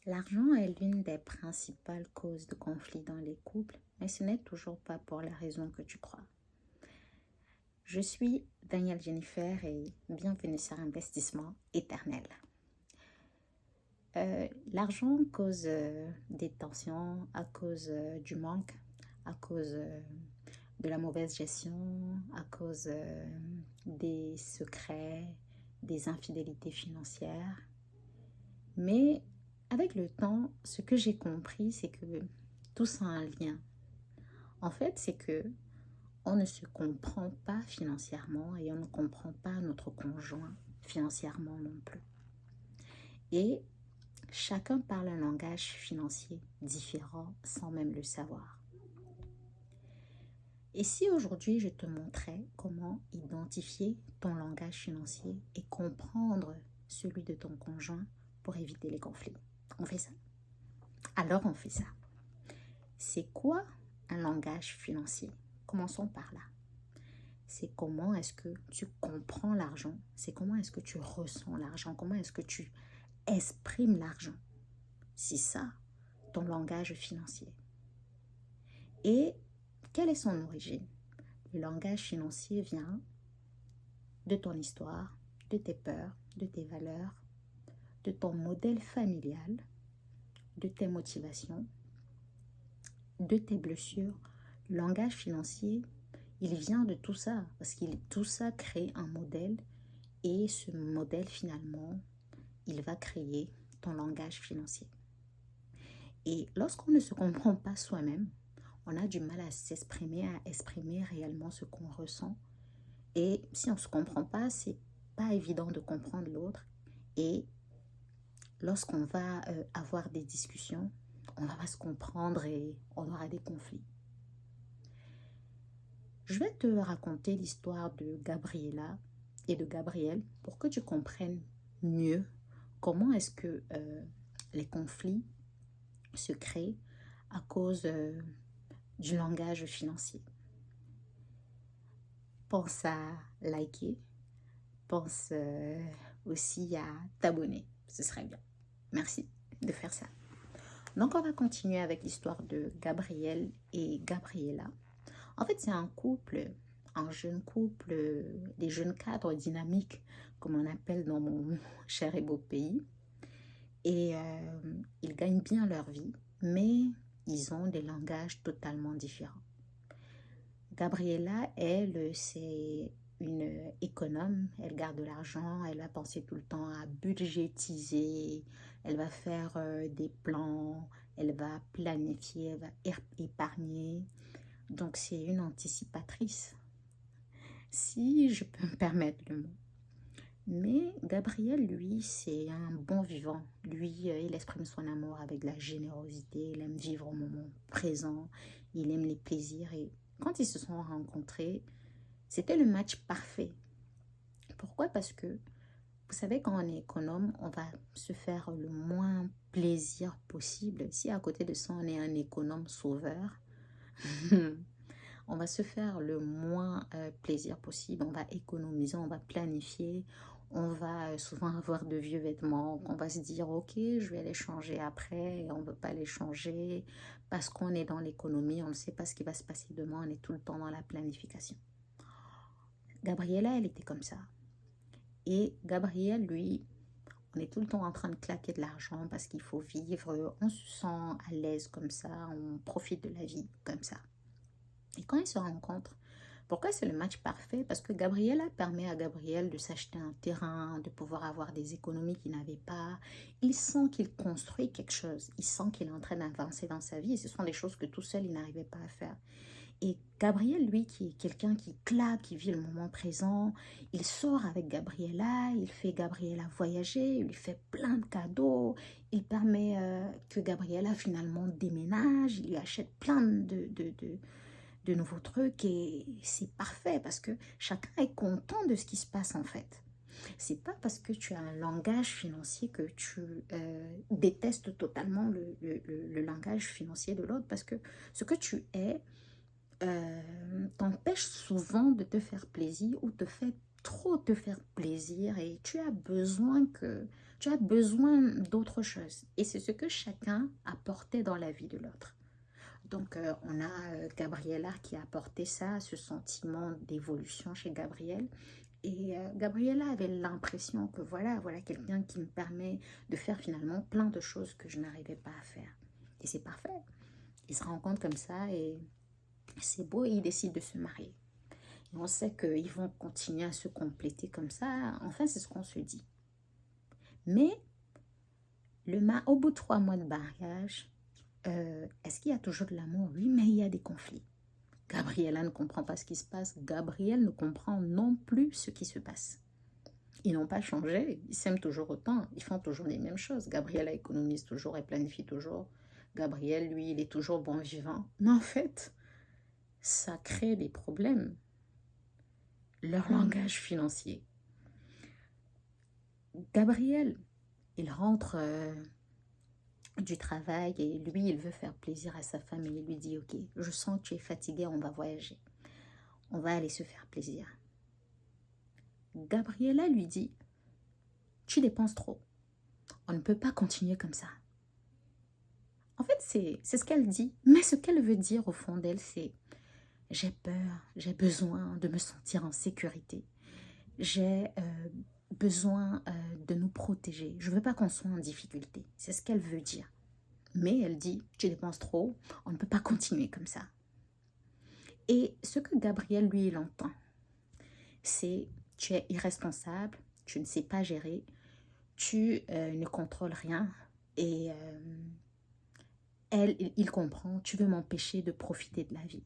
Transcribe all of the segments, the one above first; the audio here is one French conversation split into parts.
L'argent est l'une des principales causes de conflit dans les couples, mais ce n'est toujours pas pour la raison que tu crois. Je suis Danielle Jennifer et bienvenue sur Investissement éternel. L'argent cause des tensions à cause du manque, à cause de la mauvaise gestion, à cause des secrets, des infidélités financières. Mais avec le temps, ce que j'ai compris, c'est que tout ça a un lien. En fait, c'est que on ne se comprend pas financièrement et on ne comprend pas notre conjoint financièrement non plus. Et chacun parle un langage financier différent sans même le savoir. Et si aujourd'hui je te montrais comment identifier ton langage financier et comprendre celui de ton conjoint pour éviter les conflits, on fait ça? Alors on fait ça. C'est quoi un langage financier? Commençons par là. C'est comment est-ce que tu comprends l'argent, c'est comment est-ce que tu ressens l'argent, comment est-ce que tu exprimes l'argent. C'est ça, ton langage financier. Et quelle est son origine? Le langage financier vient de ton histoire, de tes peurs, de tes valeurs, de ton modèle familial, de tes motivations, de tes blessures. Le langage financier, il vient de tout ça, parce que tout ça crée un modèle et ce modèle finalement, il va créer ton langage financier. Et lorsqu'on ne se comprend pas soi-même, on a du mal à s'exprimer, à exprimer réellement ce qu'on ressent. Et si on ne se comprend pas, c'est pas évident de comprendre l'autre. Et lorsqu'on va avoir des discussions, on va pas se comprendre et on aura des conflits. Je vais te raconter l'histoire de Gabriela et de Gabriel pour que tu comprennes mieux comment est-ce que les conflits se créent à cause du langage financier. Pense à liker, pense aussi à t'abonner, ce serait bien. Merci de faire ça. Donc on va continuer avec l'histoire de Gabriel et Gabriela. En fait, c'est un jeune couple, des jeunes cadres dynamiques, comme on appelle dans mon cher et beau pays. Et ils gagnent bien leur vie, mais ils ont des langages totalement différents. Gabriela, elle, c'est une économe, elle garde de l'argent, elle va penser tout le temps à budgétiser, elle va faire des plans, elle va planifier, elle va épargner. Donc, c'est une anticipatrice, si je peux me permettre le mot. Mais Gabriel, lui, c'est un bon vivant. Lui, il exprime son amour avec la générosité, il aime vivre au moment présent, il aime les plaisirs. Et quand ils se sont rencontrés, c'était le match parfait. Pourquoi? Parce que, vous savez, quand on est économe, on va se faire le moins plaisir possible. Si à côté de ça, on est un économe sauveur, on va se faire le moins plaisir possible, on va économiser, on va planifier, on va souvent avoir de vieux vêtements, on va se dire ok, je vais les changer après, et on ne veut pas les changer parce qu'on est dans l'économie, on ne sait pas ce qui va se passer demain, on est tout le temps dans la planification. Gabriela, elle était comme ça. Et Gabriel, lui, on est tout le temps en train de claquer de l'argent parce qu'il faut vivre, on se sent à l'aise comme ça, on profite de la vie comme ça. Et quand ils se rencontrent, pourquoi c'est le match parfait? Parce que Gabriela permet à Gabriel de s'acheter un terrain, de pouvoir avoir des économies qu'il n'avait pas. Il sent qu'il construit quelque chose. Il sent qu'il est en train d'avancer dans sa vie. Et ce sont des choses que tout seul, il n'arrivait pas à faire. Et Gabriel, lui, qui est quelqu'un qui claque, qui vit le moment présent, il sort avec Gabriela, il fait Gabriela voyager, il lui fait plein de cadeaux, il permet que Gabriela finalement déménage, il lui achète plein de nouveaux trucs et c'est parfait parce que chacun est content de ce qui se passe en fait. C'est pas parce que tu as un langage financier que tu détestes totalement le langage financier de l'autre parce que ce que tu es t'empêche souvent de te faire plaisir ou te fait trop te faire plaisir et tu as besoin que Tu as besoin d'autre chose. Et c'est ce que chacun apportait dans la vie de l'autre. Donc, on a Gabriella qui a apporté ça, ce sentiment d'évolution chez Gabriel. Et Gabriella avait l'impression que voilà quelqu'un qui me permet de faire finalement plein de choses que je n'arrivais pas à faire. Et c'est parfait. Ils se rencontrent comme ça et c'est beau et ils décident de se marier. Et on sait qu'ils vont continuer à se compléter comme ça. Enfin, c'est ce qu'on se dit. Mais au bout de 3 mois de mariage, est-ce qu'il y a toujours de l'amour? Oui, mais il y a des conflits. Gabriella ne comprend pas ce qui se passe. Gabriel ne comprend non plus ce qui se passe. Ils n'ont pas changé. Ils s'aiment toujours autant. Ils font toujours les mêmes choses. Gabriella économise toujours, elle planifie toujours. Gabriel, lui, il est toujours bon vivant. Mais en fait, ça crée des problèmes. Leur langage financier. Gabriel, il rentre du travail et lui, il veut faire plaisir à sa femme et il lui dit, ok, je sens que tu es fatigué, on va voyager. On va aller se faire plaisir. Gabriella lui dit, tu dépenses trop. On ne peut pas continuer comme ça. En fait, c'est ce qu'elle dit. Mais ce qu'elle veut dire au fond d'elle, c'est j'ai peur, j'ai besoin de me sentir en sécurité. J'ai besoin de nous protéger. Je ne veux pas qu'on soit en difficulté. C'est ce qu'elle veut dire. Mais elle dit, tu dépenses trop, on ne peut pas continuer comme ça. Et ce que Gabriel, lui, il entend, c'est tu es irresponsable, tu ne sais pas gérer, tu ne contrôles rien et il comprend, tu veux m'empêcher de profiter de la vie.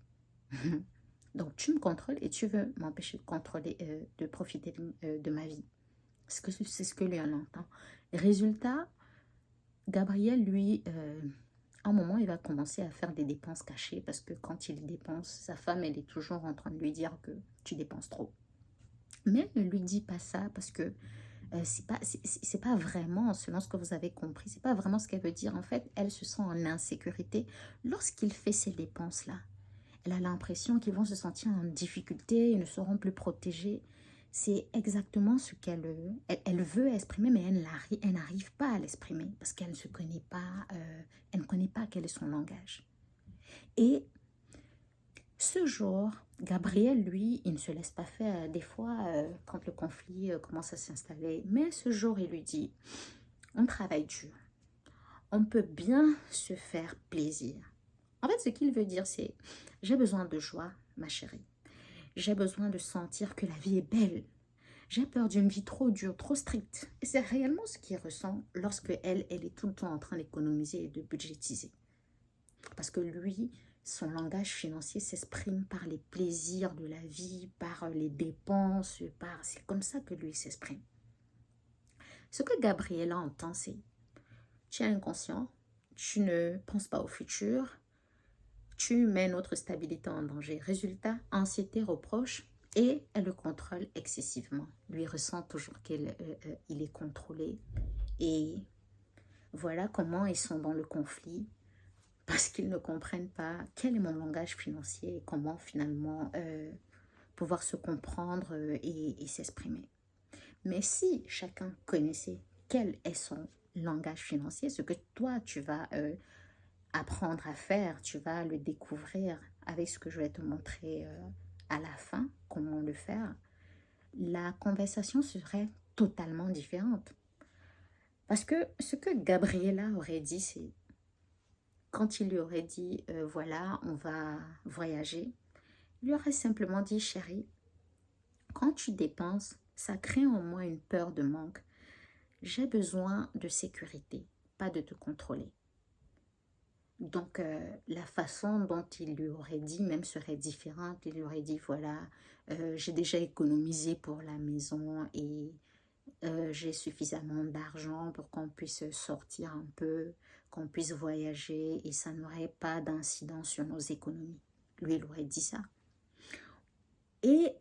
Donc tu me contrôles et tu veux m'empêcher de contrôler, de profiter de ma vie. C'est ce que lui on entend. Résultat, Gabriel, lui, à un moment, il va commencer à faire des dépenses cachées parce que quand il dépense, sa femme, elle est toujours en train de lui dire que tu dépenses trop. Mais elle ne lui dit pas ça parce que c'est pas vraiment, selon ce que vous avez compris, c'est pas vraiment ce qu'elle veut dire. En fait, elle se sent en insécurité lorsqu'il fait ces dépenses-là. Elle a l'impression qu'ils vont se sentir en difficulté, ils ne seront plus protégés. C'est exactement ce elle veut exprimer, mais elle n'arrive pas à l'exprimer parce qu'elle ne se connaît pas, elle ne connaît pas quel est son langage. Et ce jour, Gabriel, lui, il ne se laisse pas faire. Des fois, quand le conflit commence à s'installer, mais ce jour, il lui dit, on travaille dur, on peut bien se faire plaisir. En fait, ce qu'il veut dire, c'est, j'ai besoin de joie, ma chérie. J'ai besoin de sentir que la vie est belle. J'ai peur d'une vie trop dure, trop stricte. Et c'est réellement ce qu'il ressent lorsque elle est tout le temps en train d'économiser et de budgétiser. Parce que lui, son langage financier s'exprime par les plaisirs de la vie, par les dépenses, c'est comme ça que lui s'exprime. Ce que Gabriella entend, c'est, tu es inconscient, tu ne penses pas au futur, tu mets notre stabilité en danger. Résultat, anxiété, reproche, et elle le contrôle excessivement. Lui ressent toujours qu'il est contrôlé. Et voilà comment ils sont dans le conflit, parce qu'ils ne comprennent pas quel est mon langage financier et comment finalement pouvoir se comprendre et s'exprimer. Mais si chacun connaissait quel est son langage financier, ce que toi tu vas apprendre à faire, tu vas le découvrir avec ce que je vais te montrer à la fin, comment le faire, la conversation serait totalement différente. Parce que ce que Gabriella aurait dit, c'est quand il lui aurait dit, voilà, on va voyager, il lui aurait simplement dit, chérie, quand tu dépenses, ça crée en moi une peur de manque. J'ai besoin de sécurité, pas de te contrôler. Donc, la façon dont il lui aurait dit même serait différente. Il lui aurait dit, voilà, j'ai déjà économisé pour la maison et j'ai suffisamment d'argent pour qu'on puisse sortir un peu, qu'on puisse voyager et ça n'aurait pas d'incidence sur nos économies. Lui, il aurait dit ça. Et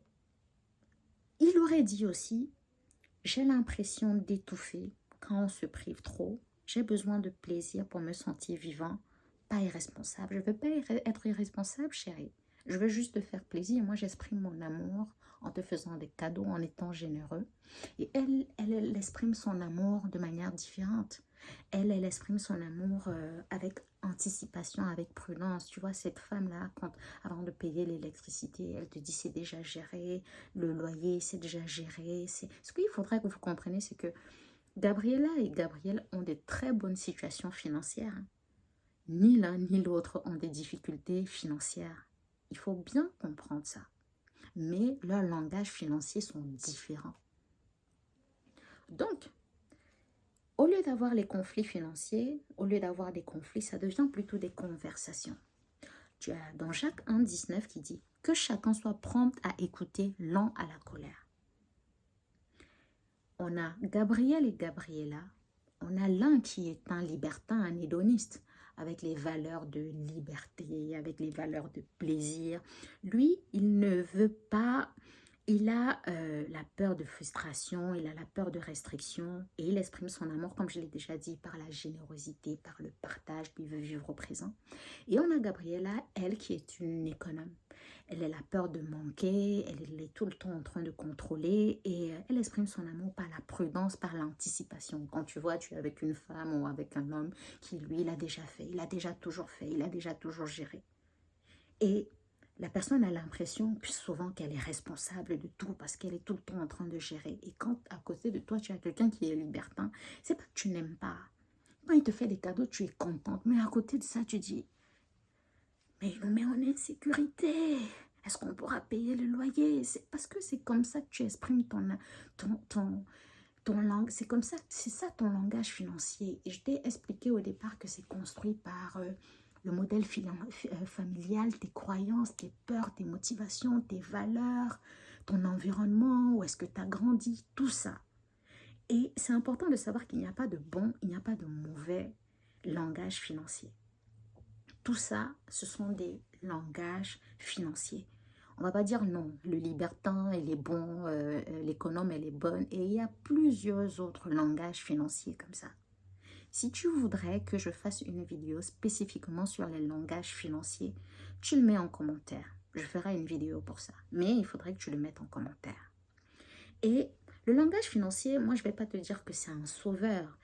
il aurait dit aussi, j'ai l'impression d'étouffer quand on se prive trop. J'ai besoin de plaisir pour me sentir vivant, pas irresponsable. Je ne veux pas être irresponsable, chérie. Je veux juste te faire plaisir. Moi, j'exprime mon amour en te faisant des cadeaux, en étant généreux. Et elle exprime son amour de manière différente. Elle exprime son amour avec anticipation, avec prudence. Tu vois, cette femme-là, avant de payer l'électricité, elle te dit c'est déjà géré, le loyer c'est déjà géré. Ce qu'il faudrait que vous compreniez, c'est que Gabriella et Gabriel ont de très bonnes situations financières. Ni l'un ni l'autre ont des difficultés financières. Il faut bien comprendre ça. Mais leurs langages financiers sont différents. Donc, au lieu d'avoir les conflits financiers, au lieu d'avoir des conflits, ça devient plutôt des conversations. Tu as dans Jacques 1,19 qui dit que chacun soit prompt à écouter, lent à la colère. On a Gabriel et Gabriella. On a l'un qui est un libertin, un hédoniste, avec les valeurs de liberté, avec les valeurs de plaisir. Lui, il ne veut pas, il a la peur de frustration, il a la peur de restriction et il exprime son amour, comme je l'ai déjà dit, par la générosité, par le partage, il veut vivre au présent. Et on a Gabriella, elle qui est une économe. Elle a la peur de manquer, elle est tout le temps en train de contrôler et elle exprime son amour par la prudence, par l'anticipation. Quand tu vois, tu es avec une femme ou avec un homme qui, lui, il a déjà fait, il a déjà toujours fait, il a déjà toujours géré. Et la personne a l'impression souvent qu'elle est responsable de tout parce qu'elle est tout le temps en train de gérer. Et quand à côté de toi, tu as quelqu'un qui est libertin, c'est pas que tu n'aimes pas. Quand il te fait des cadeaux, tu es contente. Mais à côté de ça, tu dis... Mais il nous met en insécurité. Est-ce qu'on pourra payer le loyer? C'est parce que c'est comme ça que tu exprimes ton langue. C'est comme ça, c'est ça ton langage financier. Et je t'ai expliqué au départ que c'est construit par le modèle familial, tes croyances, tes peurs, tes motivations, tes valeurs, ton environnement, où est-ce que tu as grandi, tout ça. Et c'est important de savoir qu'il n'y a pas de bon, il n'y a pas de mauvais langage financier. Tout ça, ce sont des langages financiers. On ne va pas dire non, le libertin, il est bon, l'économe, elle est bonne. Et il y a plusieurs autres langages financiers comme ça. Si tu voudrais que je fasse une vidéo spécifiquement sur les langages financiers, tu le mets en commentaire. Je ferai une vidéo pour ça. Mais il faudrait que tu le mettes en commentaire. Et le langage financier, moi, je ne vais pas te dire que c'est un sauveur.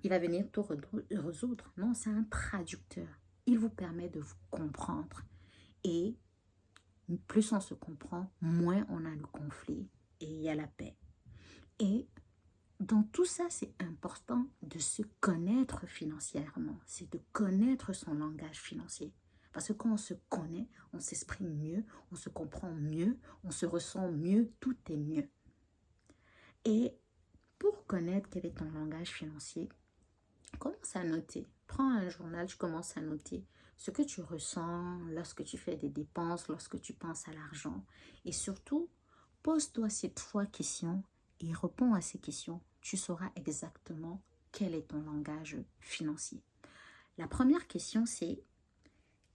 Il va venir tout résoudre. Non, c'est un traducteur. Il vous permet de vous comprendre. Et plus on se comprend, moins on a le conflit et il y a la paix. Et dans tout ça, c'est important de se connaître financièrement. C'est de connaître son langage financier. Parce que quand on se connaît, on s'exprime mieux, on se comprend mieux, on se ressent mieux, tout est mieux. Et pour connaître quel est ton langage financier, commence à noter. Prends un journal, tu commences à noter ce que tu ressens lorsque tu fais des dépenses, lorsque tu penses à l'argent. Et surtout, pose-toi ces 3 questions et réponds à ces questions. Tu sauras exactement quel est ton langage financier. La première question, c'est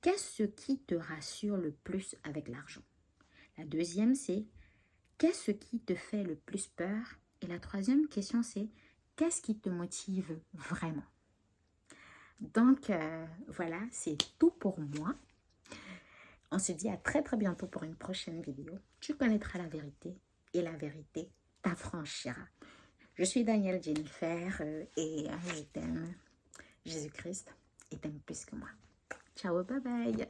qu'est-ce qui te rassure le plus avec l'argent? La deuxième, c'est qu'est-ce qui te fait le plus peur? Et la troisième question, c'est qu'est-ce qui te motive vraiment? Donc, voilà, c'est tout pour moi. On se dit à très très bientôt pour une prochaine vidéo. Tu connaîtras la vérité et la vérité t'affranchira. Je suis Danielle Jennifer et je t'aime. Jésus-Christ et t'aime plus que moi. Ciao, bye bye.